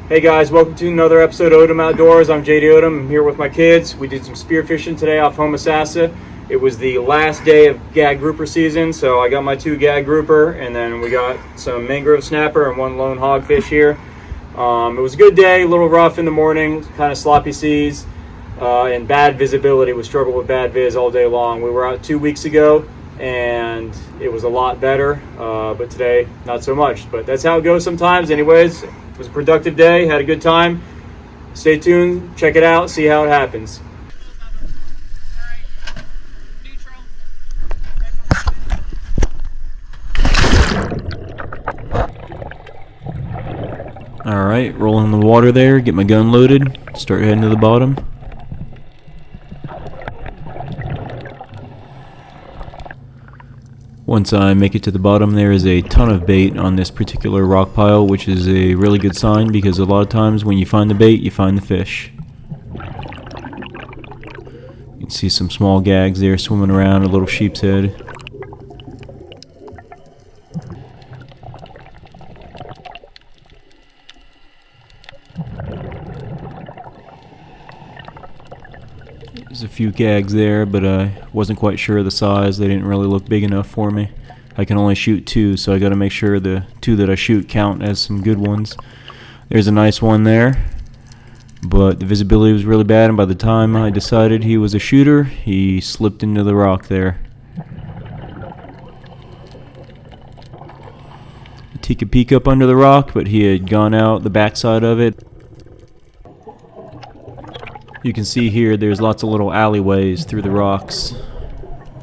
Hey guys, welcome to another episode of Odom Outdoors. I'm JD Odom. I'm here with my kids. We did some spearfishing today off Homosassa. It was the last day of gag grouper season, so I got my 2 gag grouper, and then we got some mangrove snapper and 1 lone hogfish here. It was a good day, a little rough in the morning, kind of sloppy seas, and bad visibility. We struggled with bad viz all day long. We were out 2 weeks ago, and it was a lot better, but today, not so much. But that's how it goes sometimes. Anyways, it was a productive day, had a good time. Stay tuned, check it out, see how it happens. Alright, roll in the water there, get my gun loaded, start heading to the bottom. Once I make it to the bottom, there is a ton of bait on this particular rock pile, which is a really good sign because a lot of times when you find the bait, you find the fish. You can see some small gags there swimming around, a little sheep's head. There's a few gags there, but I wasn't quite sure of the size. They didn't really look big enough for me. I can only shoot 2, so I gotta make sure the 2 that I shoot count as some good ones. There's a nice one there, but the visibility was really bad, and by the time I decided he was a shooter, he slipped into the rock there. He could peek up under the rock, but he had gone out the backside of it. You can see here there's lots of little alleyways through the rocks.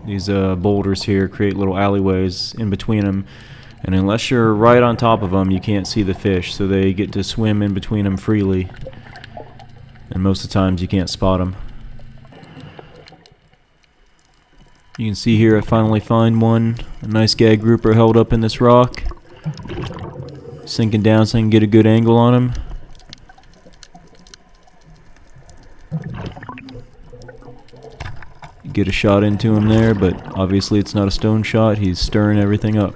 These boulders here create little alleyways in between them, and unless you're right on top of them, you can't see the fish, so they get to swim in between them freely, and most of the times you can't spot them. You can see here I finally find one, a nice gag grouper held up in this rock, sinking down so I can get a good angle on him. Get a shot into him there, but obviously it's not a stone shot. He's stirring everything up.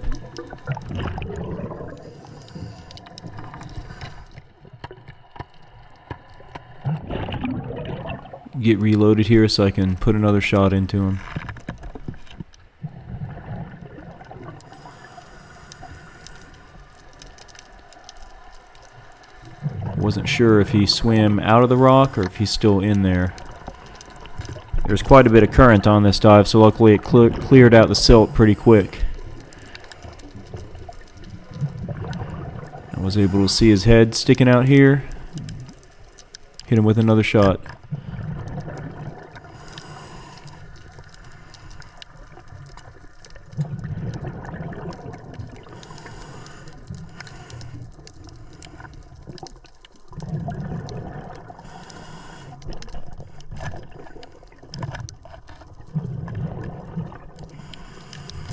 Get reloaded here so I can put another shot into him. Wasn't sure if he swam out of the rock or if he's still in there. There's quite a bit of current on this dive, so luckily it cleared out the silt pretty quick. I was able to see his head sticking out here. Hit him with another shot.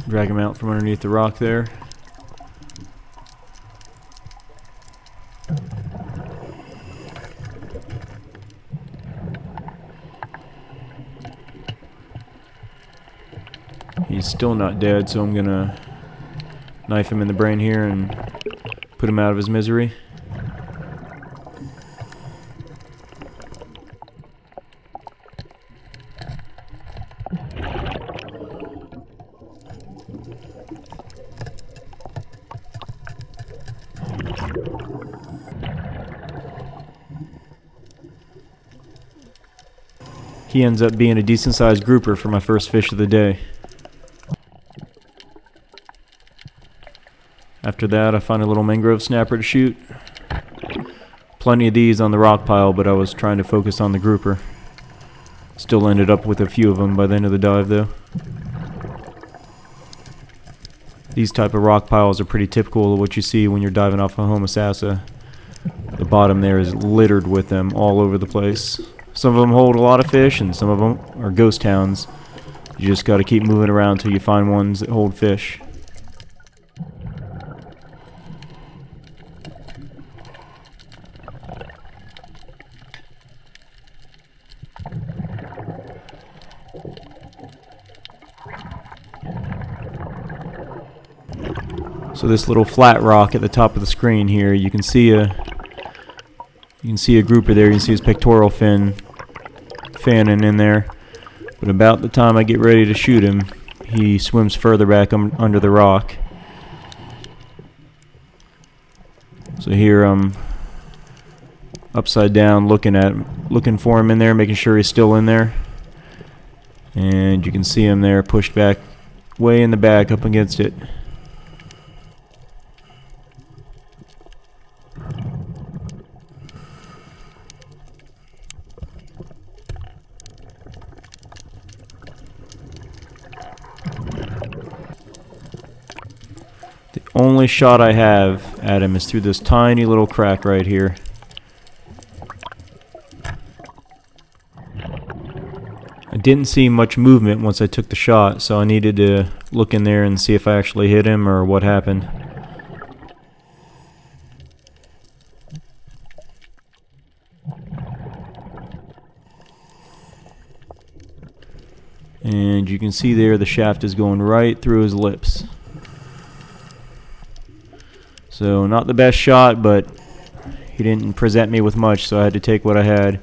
Drag him out from underneath the rock there. He's still not dead, so I'm gonna knife him in the brain here and put him out of his misery. He ends up being a decent sized grouper for my first fish of the day. After that, I find a little mangrove snapper to shoot. Plenty of these on the rock pile, but I was trying to focus on the grouper. Still ended up with a few of them by the end of the dive though. These type of rock piles are pretty typical of what you see when you're diving off of Homosassa. The bottom there is littered with them all over the place. Some of them hold a lot of fish, and some of them are ghost towns. You just got to keep moving around until you find ones that hold fish. So this little flat rock at the top of the screen here, you can see a You can see a grouper there. You can see his pectoral fin fanning in there. But about the time I get ready to shoot him, he swims further back under the rock. So here I'm upside down looking for him in there, making sure he's still in there. And you can see him there pushed back way in the back up against it. The only shot I have at him is through this tiny little crack right here. I didn't see much movement once I took the shot, so I needed to look in there and see if I actually hit him or what happened. And you can see there the shaft is going right through his lips. So not the best shot, but he didn't present me with much, so I had to take what I had.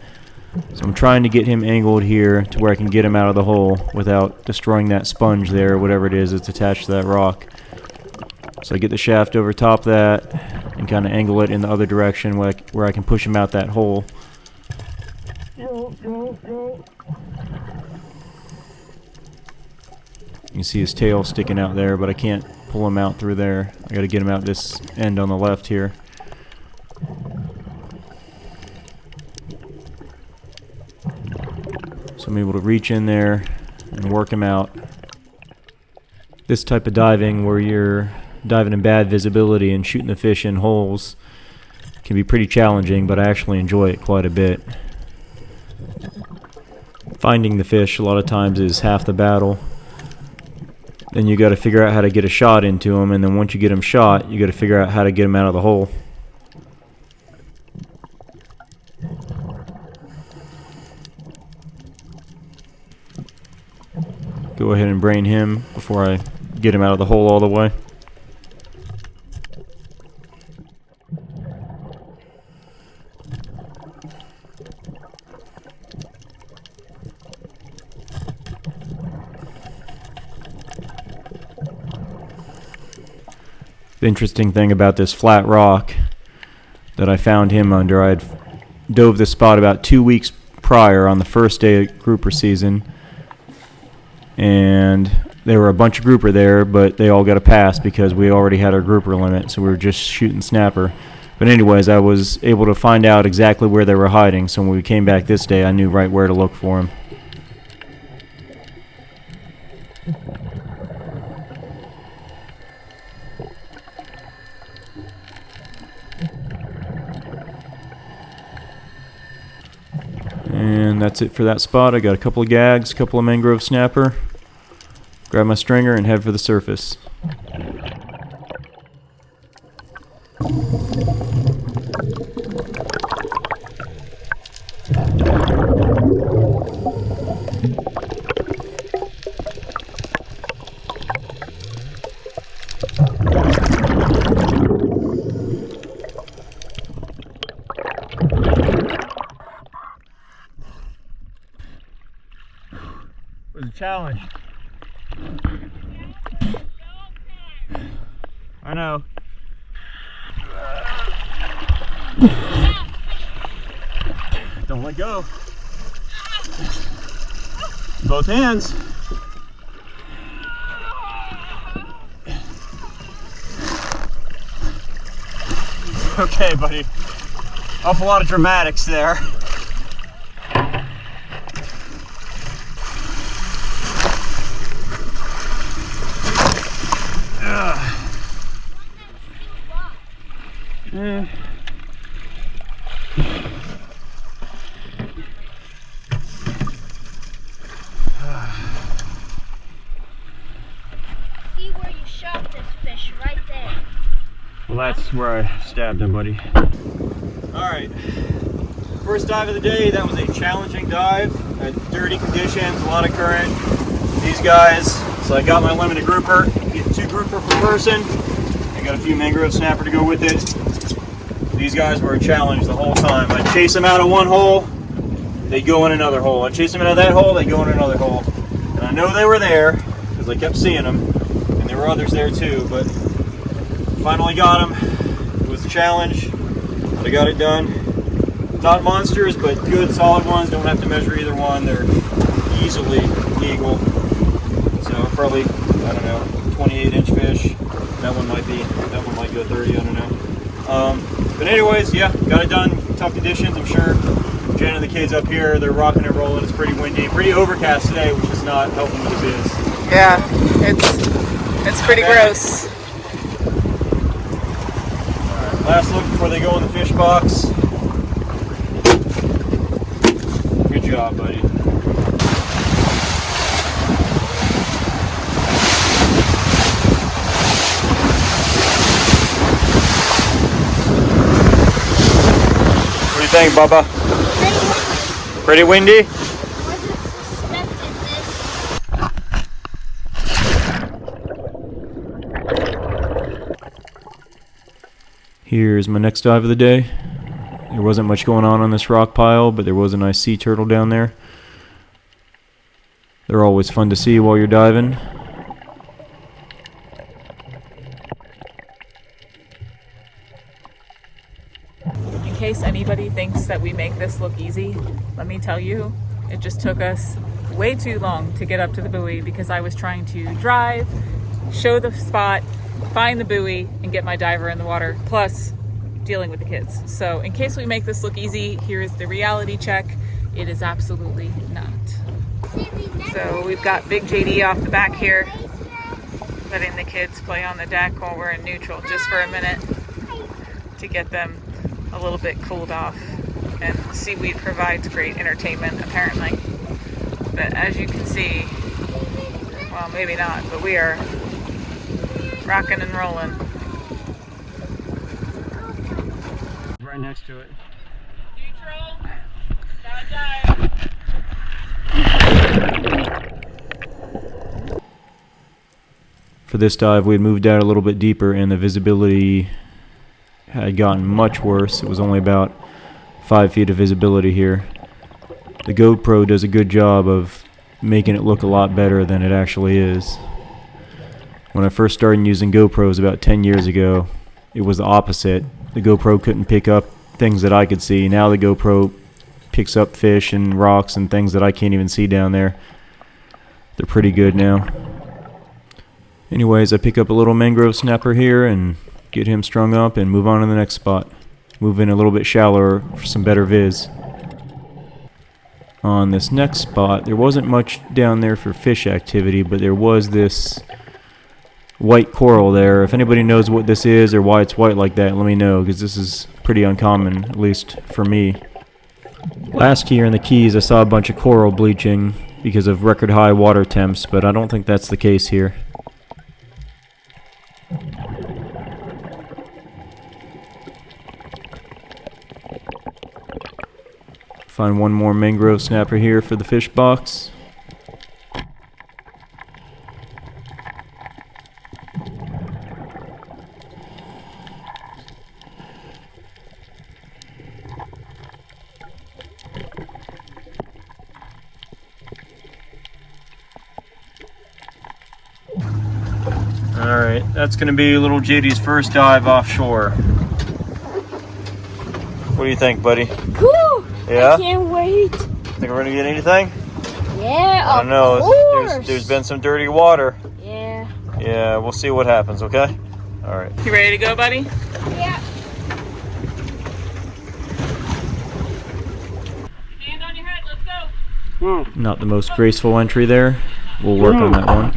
So I'm trying to get him angled here to where I can get him out of the hole without destroying that sponge there, whatever it is that's attached to that rock. So I get the shaft over top that and kind of angle it in the other direction where I can push him out that hole. You can see his tail sticking out there, but I can't pull him out through there. I got to get him out this end on the left here. So I'm able to reach in there and work him out. This type of diving, where you're diving in bad visibility and shooting the fish in holes, can be pretty challenging, but I actually enjoy it quite a bit. Finding the fish a lot of times is half the battle. Then you got to figure out how to get a shot into him, and then once you get him shot, you got to figure out how to get him out of the hole. Go ahead and brain him before I get him out of the hole all the way. The interesting thing about this flat rock that I found him under, I had dove this spot about 2 weeks prior on the first day of grouper season, and there were a bunch of grouper there, but they all got a pass because we already had our grouper limit, so we were just shooting snapper. But anyways, I was able to find out exactly where they were hiding, so when we came back this day, I knew right where to look for them. And that's it for that spot. I got a couple of gags, a couple of mangrove snapper. Grab my stringer and head for the surface. It was a challenge. I know. Don't let go. Both hands. Okay, buddy. Awful lot of dramatics there. See where you shot this fish, right there. Well, that's where I stabbed him, buddy. Alright, first dive of the day. That was a challenging dive. Dirty conditions, a lot of current. These guys, so I got my limited grouper. Get 2 grouper per person. I got a few mangrove snapper to go with it. these guys were a challenge the whole time. I'd chase them out of one hole, they'd go in another hole. I'd chase them out of that hole, they'd go in another hole. And I know they were there because I kept seeing them, and there were others there too, but finally got them. It was a challenge, but I got it done. Not monsters, but good solid ones. Don't have to measure either one. They're easily legal. So probably, I don't know, 28-inch fish. That one might go 30, I don't know. But anyways, yeah, got it done. Tough conditions, I'm sure. Jen and the kids up here, they're rocking and rolling. It's pretty windy, pretty overcast today, which is not helping with the biz. Yeah, it's pretty gross. All right, last look before they go in the fish box. Good job, buddy. What do you think, Bubba? Pretty windy? Wasn't suspected this. Here's my next dive of the day. There wasn't much going on this rock pile, but there was a nice sea turtle down there. They're always fun to see while you're diving. In case anybody thinks that we make this look easy, let me tell you, it just took us way too long to get up to the buoy because I was trying to drive, show the spot, find the buoy, and get my diver in the water, plus dealing with the kids. So in case we make this look easy, here is the reality check. It is absolutely not. So we've got Big JD off the back here, letting the kids play on the deck while we're in neutral just for a minute to get them a little bit cooled off. And seaweed provides great entertainment, apparently. But as you can see, well, maybe not, but we are rocking and rolling. Right next to it. Neutral, gotta dive. For this dive, we had moved out a little bit deeper, and the visibility had gotten much worse. It was only about 5 feet of visibility here. The GoPro does a good job of making it look a lot better than it actually is. When I first started using GoPros about 10 years ago, it was the opposite. The GoPro couldn't pick up things that I could see. Now the GoPro picks up fish and rocks and things that I can't even see down there. They're pretty good now. Anyways, I pick up a little mangrove snapper here and get him strung up and move on to the next spot. Move in a little bit shallower for some better viz. On this next spot, there wasn't much down there for fish activity, but there was this white coral there. If anybody knows what this is or why it's white like that, let me know, because this is pretty uncommon, at least for me. Last year in the Keys, I saw a bunch of coral bleaching because of record high water temps, but I don't think that's the case here. Find one more mangrove snapper here for the fish box. Alright, that's going to be little JD's first dive offshore. What do you think, buddy? Cool! Yeah? I can't wait. Think we're going to get anything? Yeah, I don't know. of course. There's been some dirty water. Yeah. Yeah, we'll see what happens, okay? Alright. You ready to go, buddy? Yeah. Hand on your head, let's go. Not the most graceful entry there. We'll work on that one.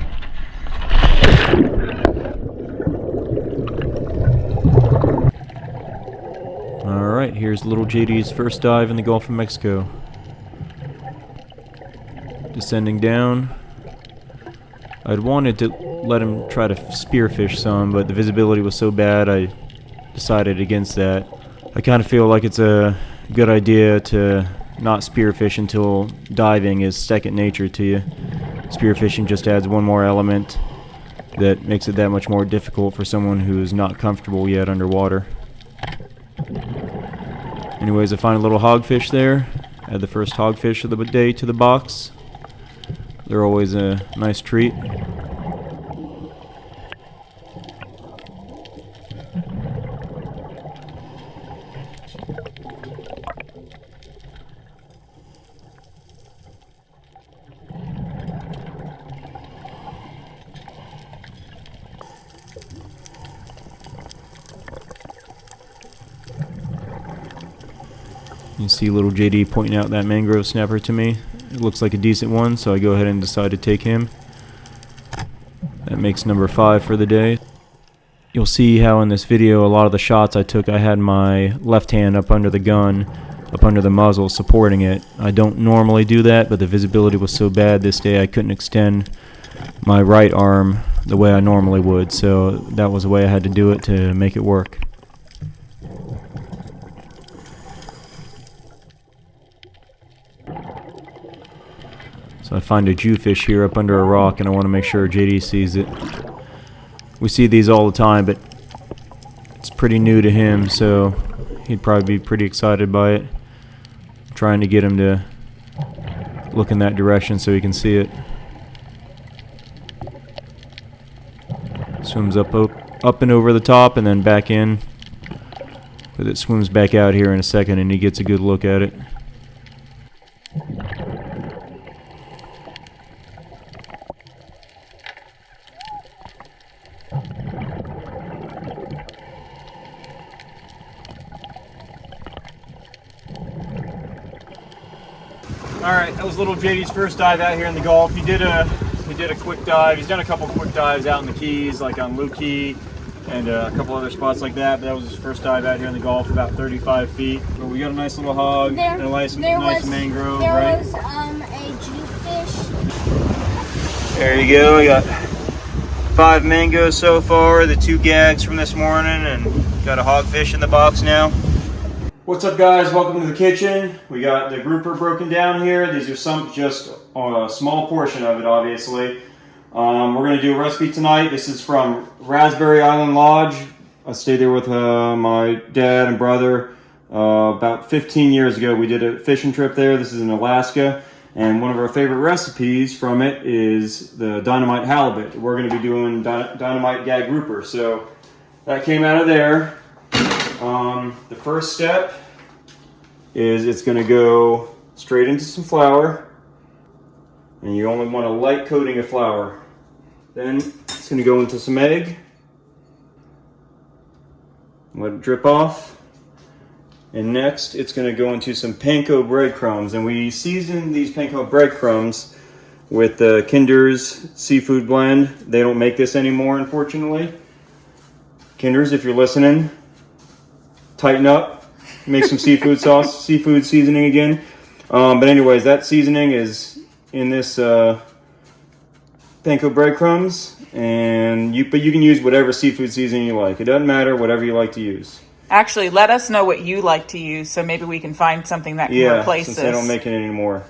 Alright, here's little JD's first dive in the Gulf of Mexico. Descending down. I'd wanted to let him try to spearfish some, but the visibility was so bad I decided against that. I kind of feel like it's a good idea to not spearfish until diving is second nature to you. Spearfishing just adds one more element that makes it that much more difficult for someone who's not comfortable yet underwater. Anyways, I find a little hogfish there. Add the first hogfish of the day to the box. They're always a nice treat. You see little JD pointing out that mangrove snapper to me. It looks like a decent one, so I go ahead and decide to take him. That makes number 5 for the day. You'll see how in this video a lot of the shots I took, I had my left hand up under the gun, up under the muzzle, supporting it. I don't normally do that, but the visibility was so bad this day I couldn't extend my right arm the way I normally would, so that was the way I had to do it to make it work. So I find a Jewfish here up under a rock, and I want to make sure JD sees it. We see these all the time, but it's pretty new to him, so he'd probably be pretty excited by it. I'm trying to get him to look in that direction so he can see it. Swims up and over the top and then back in. But it swims back out here in a second and he gets a good look at it. Alright, that was little JD's first dive out here in the Gulf. He did a quick dive. He's done a couple quick dives out in the Keys, like on Lou Key and a couple other spots like that. But that was his first dive out here in the Gulf, about 35 feet. But we got a nice little hog and a nice mangrove, there right? was a Jewfish. There you go. We got 5 mangoes so far, the 2 gags from this morning, and got a hogfish in the box now. What's up, guys? Welcome to the kitchen. We got the grouper broken down here. These are just a small portion of it, obviously. We're going to do a recipe tonight. This is from Raspberry Island Lodge. I stayed there with my dad and brother about 15 years ago. We did a fishing trip there. This is in Alaska. And one of our favorite recipes from it is the dynamite halibut. We're going to be doing dynamite gag grouper. So that came out of there. The first step is it's going to go straight into some flour, and you only want a light coating of flour. Then it's going to go into some egg, let it drip off, and next it's going to go into some panko breadcrumbs, and we season these panko breadcrumbs with the Kinder's seafood blend. They don't make this anymore, unfortunately. Kinder's, if you're listening, tighten up, make some seafood sauce, seafood seasoning again. But anyways, that seasoning is in this panko breadcrumbs, and but you can use whatever seafood seasoning you like. It doesn't matter, whatever you like to use. Actually, let us know what you like to use, so maybe we can find something that can replace since this. they don't make it anymore.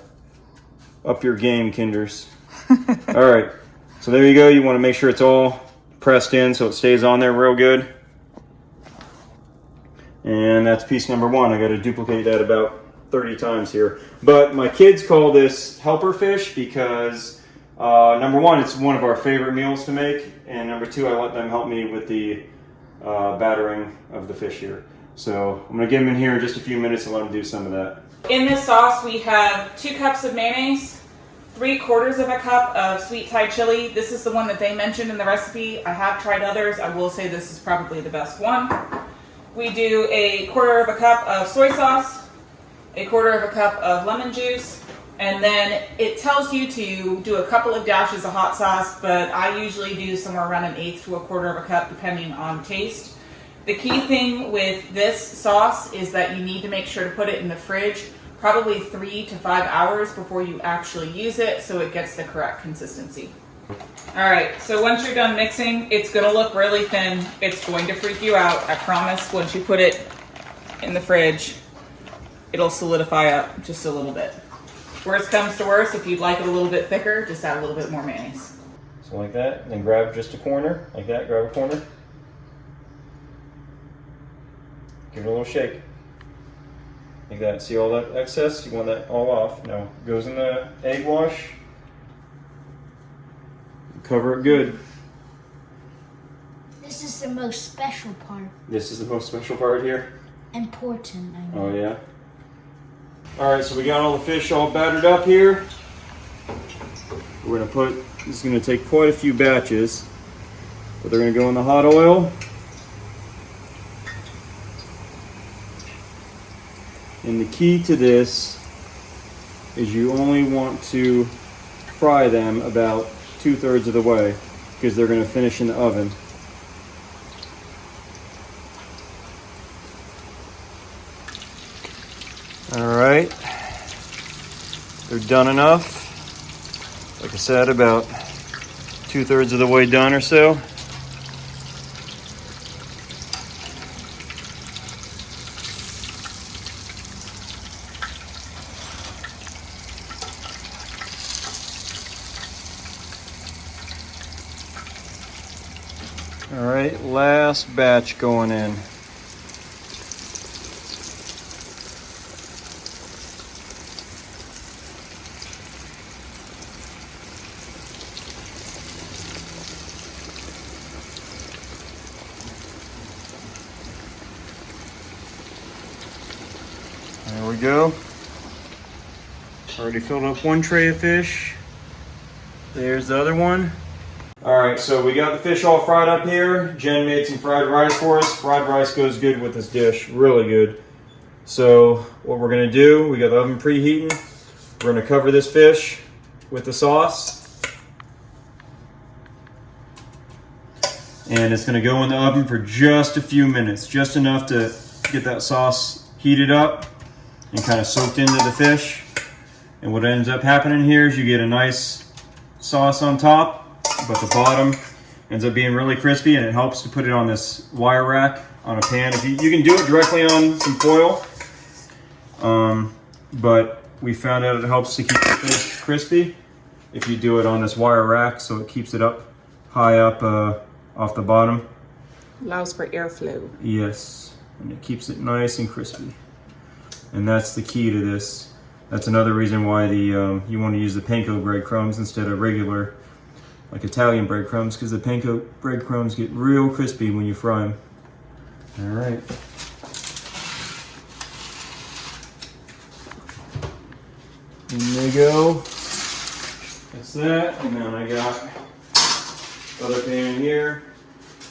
Up your game, Kinders. All right, so there you go. You want to make sure it's all pressed in so it stays on there real good. And that's piece number 1. I got to duplicate that about 30 times here. But my kids call this helper fish because number 1, it's one of our favorite meals to make, and number 2, I let them help me with the battering of the fish here. So I'm going to get them in here in just a few minutes and let them do some of that. In this sauce, we have 2 cups of mayonnaise, 3/4 of a cup of sweet Thai chili. This is the one that they mentioned in the recipe. I have tried others. I will say this is probably the best one. We do 1/4 of a cup of soy sauce, 1/4 of a cup of lemon juice, and then it tells you to do a couple of dashes of hot sauce, but I usually do somewhere around 1/8 to 1/4 of a cup depending on taste. The key thing with this sauce is that you need to make sure to put it in the fridge probably 3 to 5 hours before you actually use it so it gets the correct consistency. Alright, so once you're done mixing, it's going to look really thin. It's going to freak you out, I promise. Once you put it in the fridge, it'll solidify up just a little bit. Worst comes to worst, if you'd like it a little bit thicker, just add a little bit more mayonnaise. So like that, and then grab just a corner, like that, grab a corner. Give it a little shake. like that. See all that excess? You want that all off. Now goes in the egg wash. Cover it good. This is the most special part. This is the most special part here. Important, I mean. Oh yeah. All right, so we got all the fish all battered up here. We're gonna put, this is gonna take quite a few batches, but they're gonna go in the hot oil. And the key to this is you only want to fry them about 2/3 of the way because they're gonna finish in the oven. All right, they're done enough. Like I said, about 2/3 of the way done or so. All right, last batch going in. There we go. Already filled up one tray of fish. There's the other one. All right, so we got the fish all fried up here. Jen made some fried rice for us. Fried rice goes good with this dish, really good. So what we're gonna do, we got the oven preheating. We're gonna cover this fish with the sauce. And it's gonna go in the oven for just a few minutes, just enough to get that sauce heated up and kind of soaked into the fish. And what ends up happening here is you get a nice sauce on top, but the bottom ends up being really crispy, and it helps to put it on this wire rack on a pan. If you can do it directly on some foil, but we found out it helps to keep the fish crispy if you do it on this wire rack, so it keeps it up high up off the bottom. Allows for airflow. Yes, and it keeps it nice and crispy. And that's the key to this. That's another reason why you want to use the panko breadcrumbs instead of regular, like Italian breadcrumbs, because the panko breadcrumbs get real crispy when you fry them. All right. In they go. That's that. And then I got the other pan here.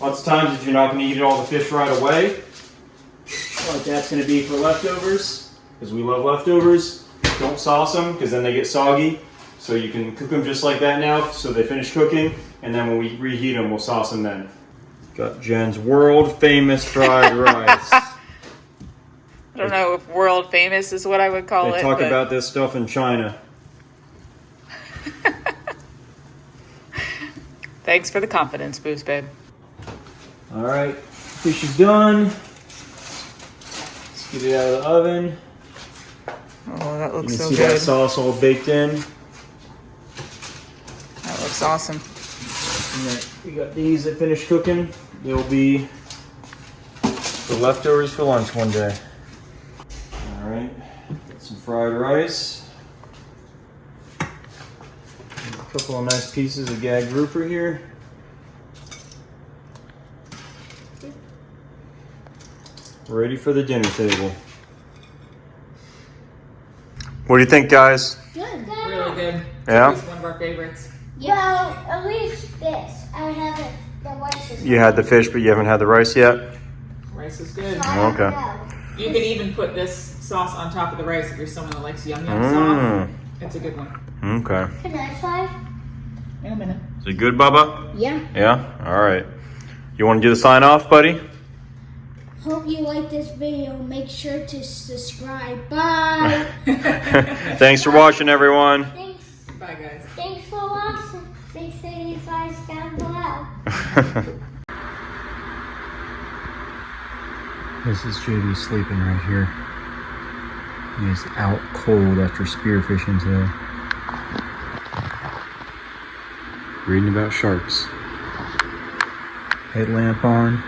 Lots of times if you're not going to eat all the fish right away, like that's going to be for leftovers, because we love leftovers. Don't sauce them, because then they get soggy. So you can cook them just like that now, so they finish cooking, and then when we reheat them, we'll sauce them then. Got Jen's world famous fried rice. I don't know if world famous is what I would call it. They talk about this stuff in China. Thanks for the confidence boost, babe. All right, fish is done. Let's get it out of the oven. Oh, that You looks can so see good. that sauce all baked in. That looks awesome. And then we got these that finished cooking. They'll be the leftovers for lunch one day. All right, got some fried rice. A couple of nice pieces of gag grouper here. Ready for the dinner table. What do you think, guys? Good. Really good. Yeah? It's one of our favorites. Well, at least this. I haven't. The rice is. You had the fish, but you haven't had the rice yet? Rice is good. I don't Okay. know. You can even put this sauce on top of the rice if you're someone that likes yum yum sauce. It's a good one. Okay. Can I try? In a minute. Is it good, Bubba? Yeah. Yeah? All right. You want to do the sign off, buddy? Hope you like this video. Make sure to subscribe. Bye. Thanks for watching, everyone. Thanks. Bye, guys. Thanks for watching. Make sure you guys down below. This is JD sleeping right here. He's out cold after spearfishing today. Reading about sharks. Headlamp on.